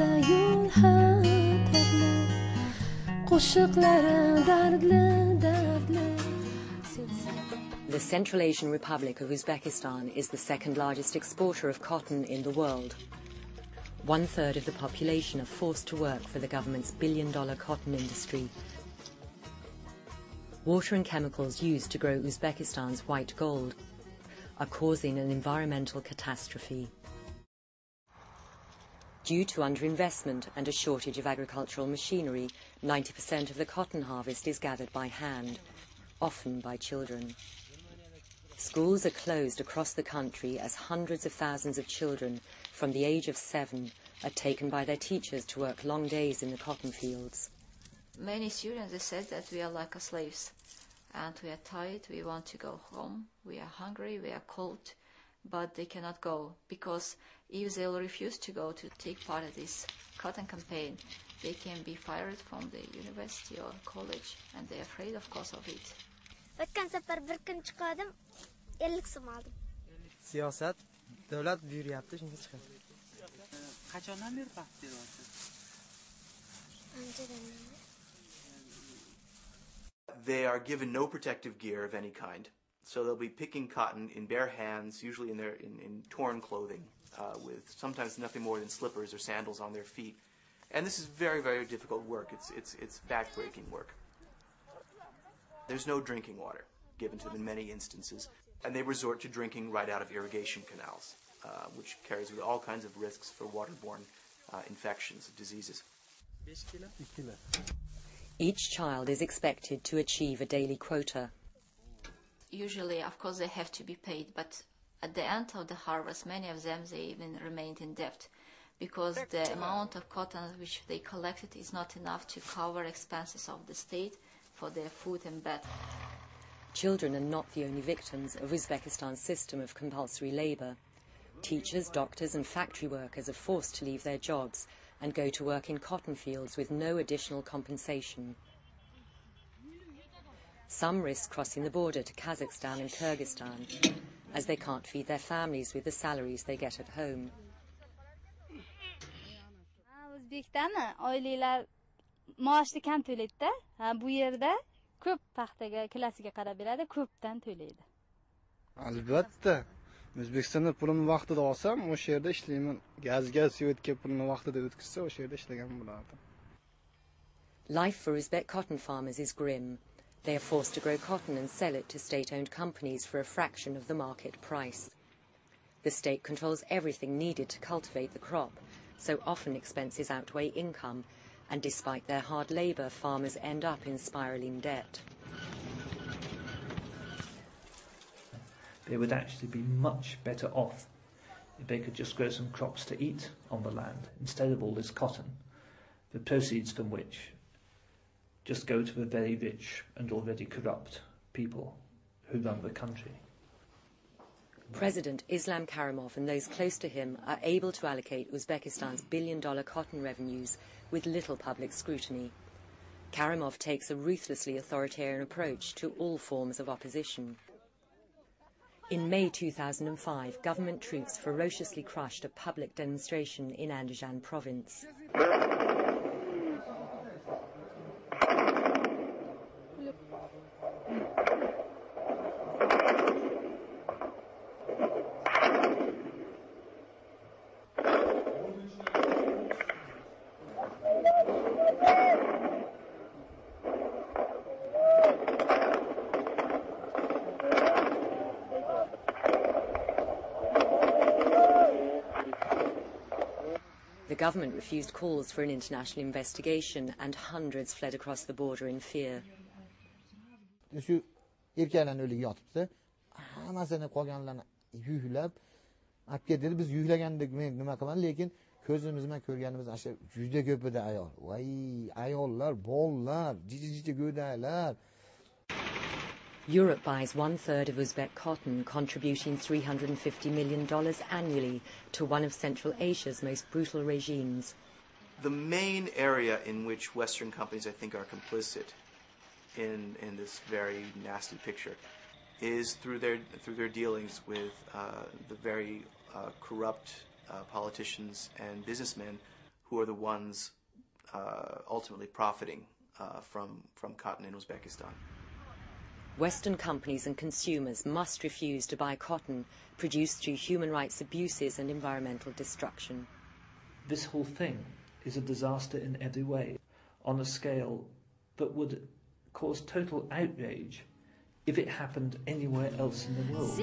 The Central Asian Republic of Uzbekistan is the second largest exporter of cotton in the world. 1/3 of the population are forced to work for the government's billion-dollar cotton industry. Water and chemicals used to grow Uzbekistan's white gold are causing an environmental catastrophe. Due to underinvestment and a shortage of agricultural machinery, 90% of the cotton harvest is gathered by hand, often by children. Schools are closed across the country as hundreds of thousands of children from the age of 7 are taken by their teachers to work long days in the cotton fields. Many students, they said that we are like slaves and we are tired, we want to go home, we are hungry, we are cold, but they cannot go because if they'll refuse to go to take part of this cotton campaign, they can be fired from the university or college and they're afraid, of course, of it. Siyosat, davlat buyuryapti, shunga chiqadi. Qachondan beri paxta teryapsiz? They are given no protective gear of any kind, so they'll be picking cotton in bare hands, usually in torn clothing, with sometimes nothing more than slippers or sandals on their feet. And this is very, very difficult work. It's back-breaking work. There's no drinking water given to them in many instances, and they resort to drinking right out of irrigation canals, which carries with all kinds of risks for waterborne infections, diseases. Each child is expected to achieve a daily quota. Usually, of course, they have to be paid, but at the end of the harvest, many of them, they even remained in debt because the amount of cotton which they collected is not enough to cover expenses of the state for their food and bed. Children are not the only victims of Uzbekistan's system of compulsory labour. Teachers, doctors and factory workers are forced to leave their jobs and go to work in cotton fields with no additional compensation. Some risk crossing the border to Kazakhstan and Kyrgyzstan as they can't feed their families with the salaries they get at home. O'zbekiston oilalar maoshni kam to'laydi-da. Bu yerda ko'p paxtaga, klassiga qarab beradi, ko'pdan to'laydi. Albatta. O'zbekistonda pulimni vaqtida olsam, o'sha yerda ishlayman. Gazga, svetga pulimni vaqtida o'tkazsa, o'sha yerda ishlagan bo'lardim. Life for Uzbek cotton farmers is grim. They are forced to grow cotton and sell it to state-owned companies for a fraction of the market price. The state controls everything needed to cultivate the crop, so often expenses outweigh income, and despite their hard labour, farmers end up in spiralling debt. They would actually be much better off if they could just grow some crops to eat on the land instead of all this cotton, the proceeds from which just go to the very rich and already corrupt people who run the country. President Islam Karimov and those close to him are able to allocate Uzbekistan's billion-dollar cotton revenues with little public scrutiny. Karimov takes a ruthlessly authoritarian approach to all forms of opposition. In May 2005, government troops ferociously crushed a public demonstration in Andijan province. The government refused calls for an international investigation and hundreds fled across the border in fear. Shu erkaklarni o'ligi yotibdi. Hammasini qolganlarni yuklab, olib keldi. Biz yuklagandik, men nima qilaman, lekin ko'zimiz bilan ko'rganimiz asha juda ko'p edi ayol. Voy, ayollar, bolalar, jiji go'daylar. Europe buys 1/3 of Uzbek cotton, contributing $350 million annually to one of Central Asia's most brutal regimes. The main area in which Western companies, I think, are complicit in this very nasty picture is through their dealings with the very corrupt politicians and businessmen who are the ones ultimately profiting from cotton in Uzbekistan. Western companies and consumers must refuse to buy cotton produced through human rights abuses and environmental destruction. This whole thing is a disaster in every way, on a scale that would cause total outrage if it happened anywhere else in the world.